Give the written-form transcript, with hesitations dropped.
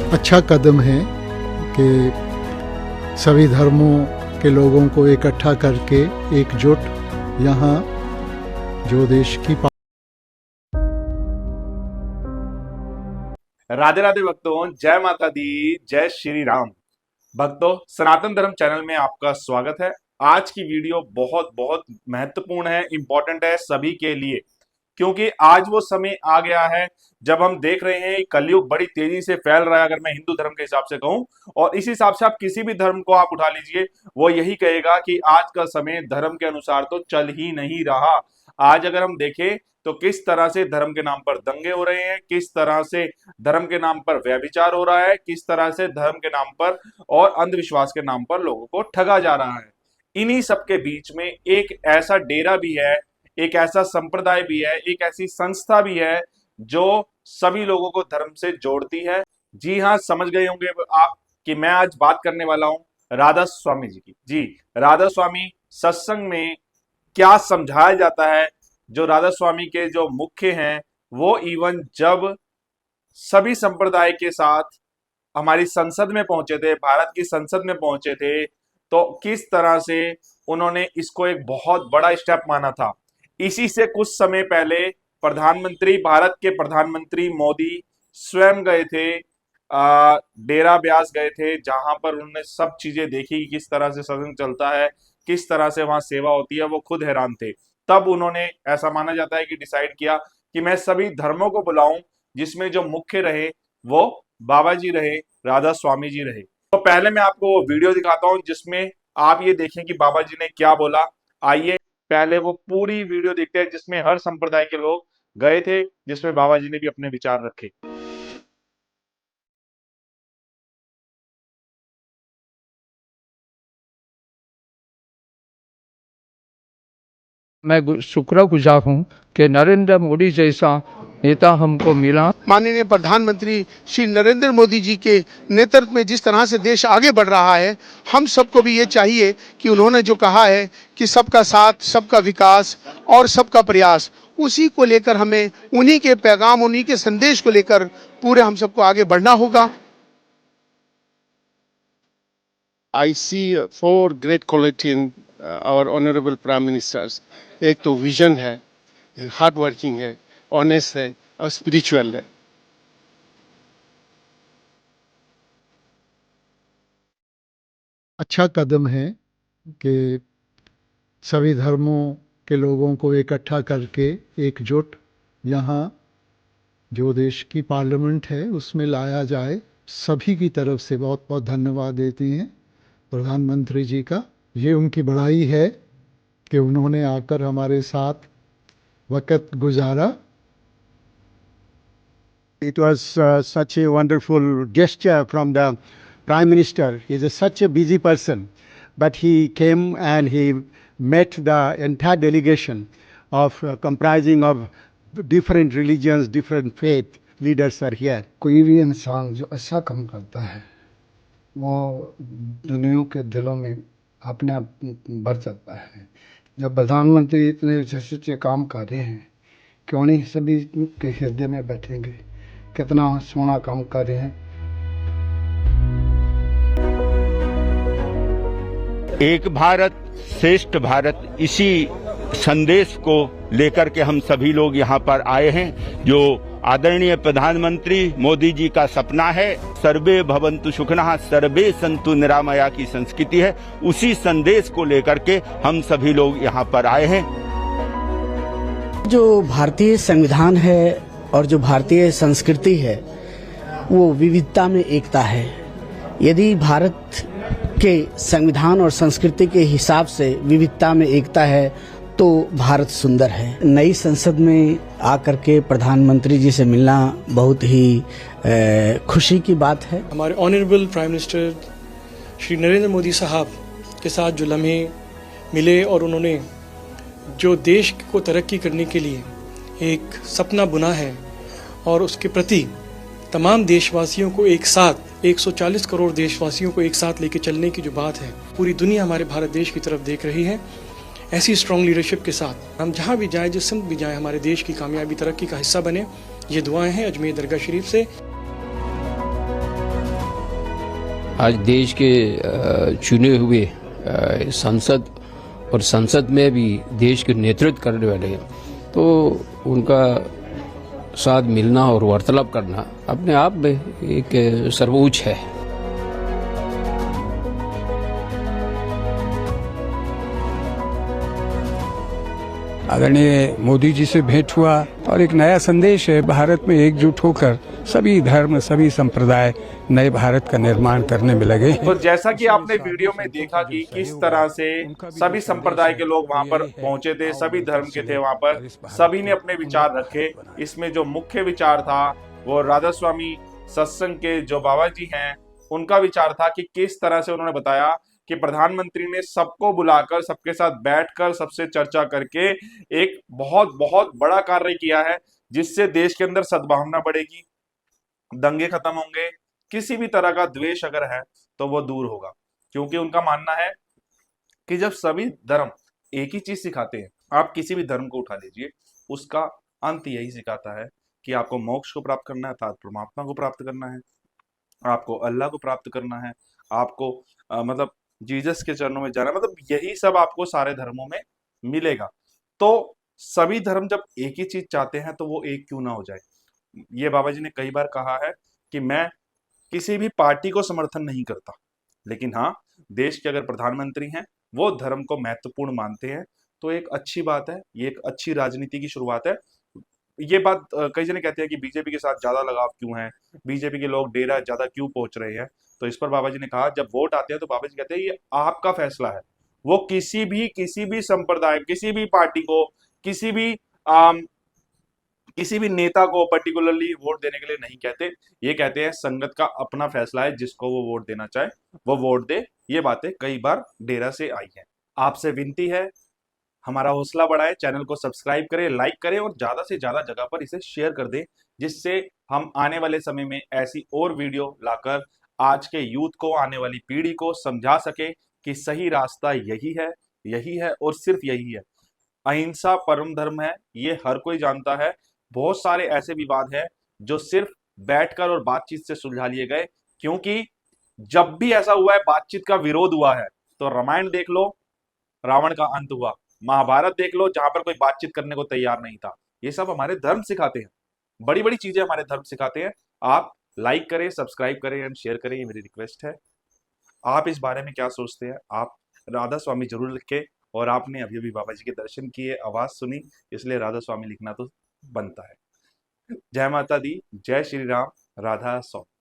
अच्छा कदम है कि सभी धर्मों के लोगों को इकट्ठा करके एकजुट यहाँ जो देश की राधे राधे भक्तों, जय माता दी, जय श्री राम। भक्तों, सनातन धर्म चैनल में आपका स्वागत है। आज की वीडियो बहुत बहुत महत्वपूर्ण है, इंपॉर्टेंट है सभी के लिए, क्योंकि आज वो समय आ गया है जब हम देख रहे हैं कलयुग बड़ी तेजी से फैल रहा है। अगर मैं हिंदू धर्म के हिसाब से कहूं, और इस हिसाब से आप किसी भी धर्म को आप उठा लीजिए, वो यही कहेगा कि आज का समय धर्म के अनुसार तो चल ही नहीं रहा। आज अगर हम देखें तो किस तरह से धर्म के नाम पर दंगे हो रहे हैं, किस तरह से धर्म के नाम पर व्यभिचार हो रहा है, किस तरह से धर्म के नाम पर और अंधविश्वास के नाम पर लोगों को ठगा जा रहा है। इन्हीं सबके बीच में एक ऐसा डेरा भी है, एक ऐसा संप्रदाय भी है, एक ऐसी संस्था भी है जो सभी लोगों को धर्म से जोड़ती है। जी हाँ, समझ गए होंगे आप कि मैं आज बात करने वाला हूं राधा स्वामी जी की। जी, राधा स्वामी सत्संग में क्या समझाया जाता है। जो राधा स्वामी के जो मुख्य हैं, वो इवन जब सभी संप्रदाय के साथ हमारी संसद में पहुंचे थे, भारत की संसद में पहुंचे थे, तो किस तरह से उन्होंने इसको एक बहुत बड़ा स्टेप माना था। इसी से कुछ समय पहले भारत के प्रधानमंत्री मोदी स्वयं गए थे, डेरा ब्यास गए थे, जहां पर उन्होंने सब चीजें देखी, किस तरह से सत्संग चलता है, किस तरह से वहां सेवा होती है। वो खुद हैरान थे। तब उन्होंने, ऐसा माना जाता है कि डिसाइड किया कि मैं सभी धर्मों को बुलाऊं, जिसमें जो मुख्य रहे वो बाबा जी रहे, राधा स्वामी जी रहे। तो पहले मैं आपको वीडियो दिखाता हूं जिसमें आप ये देखें कि बाबा जी ने क्या बोला। आइए पहले वो पूरी वीडियो देखते हैं जिसमें हर संप्रदाय के लोग गए थे, जिसमें बाबा जी ने भी अपने विचार रखे। मैं शुक्रगुजार हूँ कि नरेंद्र मोदी जैसा नेता हमको मिला। माननीय प्रधानमंत्री श्री नरेंद्र मोदी जी के नेतृत्व में जिस तरह से देश आगे बढ़ रहा है, हम सबको भी ये चाहिए कि उन्होंने जो कहा है कि सबका साथ, सबका विकास और सबका प्रयास, उसी को लेकर हमें, उन्हीं के पैगाम, उन्हीं के संदेश को लेकर पूरे हम सबको आगे बढ़ना होगा। I see four great quality in our honorable prime ministers. एक तो विजन है, हार्ड वर्किंग है, ऑनेस्ट है और स्पिरिचुअल है। अच्छा कदम है कि सभी धर्मों के लोगों को इकट्ठा करके एकजुट यहाँ जो देश की पार्लियामेंट है उसमें लाया जाए। सभी की तरफ से बहुत बहुत धन्यवाद देती हैं प्रधानमंत्री जी का। ये उनकी बड़ाई है कि उन्होंने आकर हमारे साथ वक़्त गुजारा। It was such a wonderful gesture from the Prime Minister. He is such a busy person, but he came and he met the entire delegation of comprising of different religions, different faith leaders are here. कोई भी इंसान जो अच्छा काम करता है वो दुनिया के दिलों में अपने आप भर जाता है। जब प्रधानमंत्री इतने अच्छे काम कर रहे हैं, क्यों नहीं सभी के हृदय में बैठेंगे। कितना सोना काम कर रहे हैं। एक भारत श्रेष्ठ भारत, इसी संदेश को लेकर के हम सभी लोग यहाँ पर आए हैं। जो आदरणीय प्रधानमंत्री मोदी जी का सपना है, सर्वे भवन्तु सुखिनः सर्वे सन्तु निरामया की संस्कृति है, उसी संदेश को लेकर के हम सभी लोग यहाँ पर आए हैं। जो भारतीय संविधान है और जो भारतीय संस्कृति है वो विविधता में एकता है। यदि भारत के संविधान और संस्कृति के हिसाब से विविधता में एकता है तो भारत सुंदर है। नई संसद में आकर के प्रधानमंत्री जी से मिलना बहुत ही खुशी की बात है। हमारे honourable prime minister Shri Narendra Modi साहब के साथ जो लम्हे मिले और उन्होंने जो देश को तरक्की करने के लिए एक सपना बुना है और उसके प्रति तमाम देशवासियों को एक साथ 140 करोड़ देशवासियों को एक साथ लेके चलने की जो बात है, पूरी दुनिया हमारे भारत देश की तरफ देख रही है। ऐसी स्ट्रॉन्ग लीडरशिप के साथ हम जहां भी जाएं, जिस सिमत भी जाएं, हमारे देश की कामयाबी तरक्की का हिस्सा बने, ये दुआएं हैं अजमेर दरगाह शरीफ से। आज देश के चुने हुए संसद और संसद में भी देश के नेतृत्व करने वाले हैं, तो उनका साथ मिलना और वार्तालाप करना अपने आप में एक सर्वोच्च है। आदरणीय मोदी जी से भेंट हुआ और एक नया संदेश है, भारत में एकजुट होकर सभी धर्म सभी संप्रदाय नए भारत का निर्माण करने में लगे हैं। तो जैसा कि आपने वीडियो में देखा कि किस तरह से सभी संप्रदाय के लोग वहां पर पहुंचे थे, सभी धर्म के थे वहां पर, सभी ने अपने विचार रखे। इसमें जो मुख्य विचार था वो राधा स्वामी सत्संग के जो बाबा जी हैं उनका विचार था कि किस तरह से उन्होंने बताया कि प्रधानमंत्री ने सबको बुलाकर सबके साथ बैठकर सबसे चर्चा करके एक बहुत बहुत बड़ा कार्य किया है, जिससे देश के अंदर सद्भावना बढ़ेगी, दंगे खत्म होंगे, किसी भी तरह का द्वेष अगर है तो वो दूर होगा। क्योंकि उनका मानना है कि जब सभी धर्म एक ही चीज सिखाते हैं, आप किसी भी धर्म को उठा लीजिए, उसका अंत यही सिखाता है कि आपको मोक्ष को प्राप्त करना है, अर्थात परमात्मा को प्राप्त करना है, आपको अल्लाह को प्राप्त करना है, आपको मतलब जीसस के चरणों में जाना, मतलब यही सब आपको सारे धर्मों में मिलेगा। तो सभी धर्म जब एक ही चीज चाहते हैं तो वो एक क्यों ना हो जाए। ये बाबा जी ने कई बार कहा है कि मैं किसी भी पार्टी को समर्थन नहीं करता, लेकिन हाँ, देश के अगर प्रधानमंत्री हैं वो धर्म को महत्वपूर्ण मानते हैं तो एक अच्छी बात है, ये एक अच्छी राजनीति की शुरुआत है। ये बात कई जने कहते हैं कि बीजेपी के साथ ज्यादा लगाव क्यों है, बीजेपी के लोग डेरा ज्यादा क्यों पहुंच रहे हैं। तो इस पर बाबा जी ने कहा, जब वोट आते हैं तो बाबा जी कहते हैं ये आपका फैसला है। वो किसी भी संप्रदाय, किसी भी पार्टी को, किसी भी नेता को पर्टिकुलरली वोट देने के लिए नहीं कहते। ये कहते हैं संगत का अपना फैसला है, जिसको वो वोट देना चाहे वो वोट दे। ये बातें कई बार डेरा से आई हैं। आपसे विनती है, हमारा हौसला बढ़ाए, चैनल को सब्सक्राइब करें, लाइक करें और ज्यादा से ज्यादा जगह पर इसे शेयर कर दें, जिससे हम आने वाले समय में ऐसी और वीडियो लाकर आज के यूथ को, आने वाली पीढ़ी को समझा सके कि सही रास्ता यही है और सिर्फ यही है। अहिंसा परम धर्म है, ये हर कोई जानता है। बहुत सारे ऐसे विवाद हैं जो सिर्फ बैठकर और बातचीत से सुलझा लिए गए, क्योंकि जब भी ऐसा हुआ है, बातचीत का विरोध हुआ है, तो रामायण देख लो, रावण का अंत हुआ, महाभारत देख लो, जहां पर कोई बातचीत करने को तैयार नहीं था। ये सब हमारे धर्म सिखाते हैं, बड़ी बड़ी चीजें हमारे धर्म सिखाते हैं। आप लाइक करें, सब्सक्राइब करें एंड शेयर करें, ये मेरी रिक्वेस्ट है। आप इस बारे में क्या सोचते हैं, आप राधा स्वामी जरूर लिखें। और आपने अभी अभी बाबा जी के दर्शन किए, आवाज सुनी, इसलिए राधा स्वामी लिखना तो बनता है। जय माता दी, जय श्री राम, राधा स्वामी।